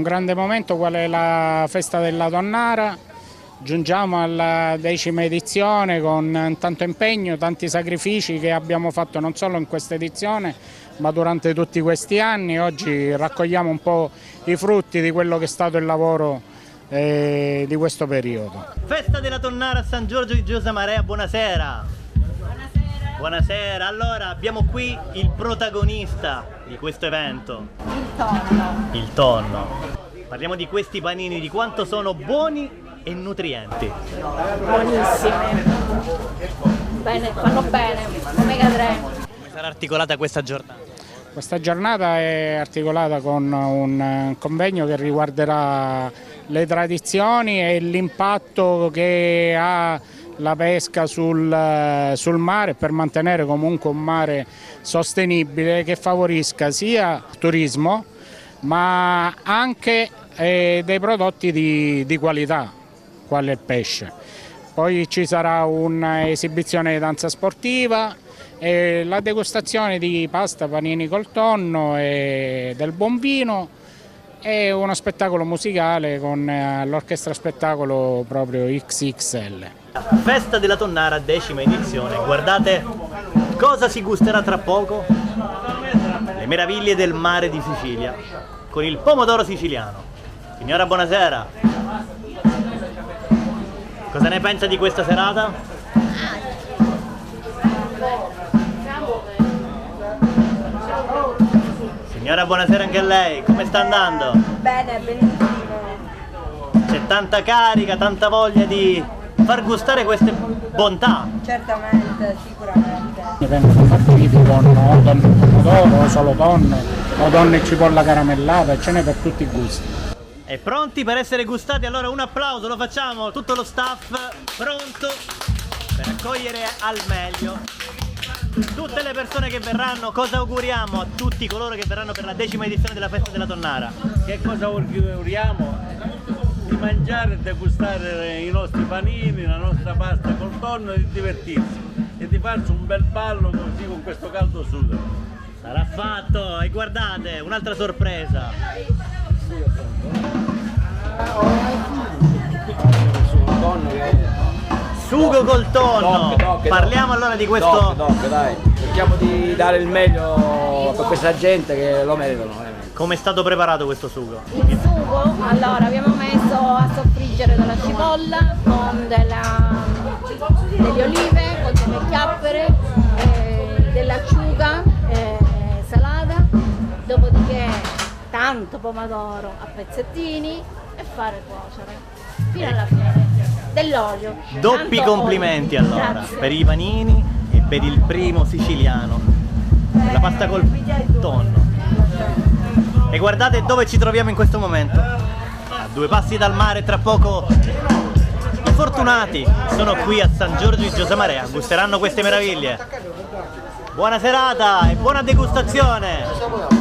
grande momento qual è la festa della Tonnara. Giungiamo alla 10ª edizione con tanto impegno, tanti sacrifici che abbiamo fatto non solo in questa edizione ma durante tutti questi anni. Oggi raccogliamo un po' i frutti di quello che è stato il lavoro di questo periodo. Festa della Tonnara a San Giorgio di Giosamarea, buonasera. Buonasera. Buonasera, allora abbiamo qui il protagonista di questo evento. Il tonno. Il tonno. Parliamo di questi panini, di quanto sono buoni e nutrienti. Buonissimi. Bene, fanno bene, omega 3. Come sarà articolata questa giornata? Questa giornata è articolata con un convegno che riguarderà le tradizioni e l'impatto che ha la pesca sul mare per mantenere comunque un mare sostenibile che favorisca sia il turismo ma anche dei prodotti di qualità, quale il pesce. Poi ci sarà un'esibizione di danza sportiva e la degustazione di pasta, panini col tonno e del buon vino e uno spettacolo musicale con l'orchestra spettacolo proprio XXL. Festa della Tonnara, 10ª edizione. Guardate cosa si gusterà tra poco. Le meraviglie del mare di Sicilia con il pomodoro siciliano. Signora, buonasera. Cosa ne pensa di questa serata? Signora, buonasera anche a lei. Come sta andando? Bene, benissimo. C'è tanta carica, tanta voglia di far gustare queste bontà. Certamente, sicuramente. Vengono fatti tipi con o tonno e pomodoro, o solo tonno, o tonno e cipolla caramellata, ce n'è per tutti i gusti. E pronti per essere gustati? Allora un applauso lo facciamo, tutto lo staff pronto per accogliere al meglio tutte le persone che verranno. Cosa auguriamo a tutti coloro che verranno per la 10ª edizione della Festa della Tonnara? Che cosa auguriamo? Di mangiare e degustare i nostri panini, la nostra pasta col tonno e di divertirsi e di farci un bel ballo così con questo caldo sugo. Sarà fatto! E guardate, un'altra sorpresa! Sugo col tonno! Parliamo allora di questo... Dai, cerchiamo di dare il meglio per questa gente che lo meritano. Come è stato preparato questo sugo? Il sugo, allora abbiamo messo a soffriggere della cipolla con delle olive, con delle chiappere, dell'acciuga salata, dopodiché tanto pomodoro a pezzettini e fare cuocere fino alla fine dell'olio. Doppi Tanto complimenti olio. allora Grazie. per i panini e per il primo siciliano, la pasta col tonno. E guardate dove ci troviamo in questo momento, a 2 passi dal mare. Tra poco i fortunati sono qui a San Giorgio di Giosamarea, gusteranno queste meraviglie. Buona serata e buona degustazione!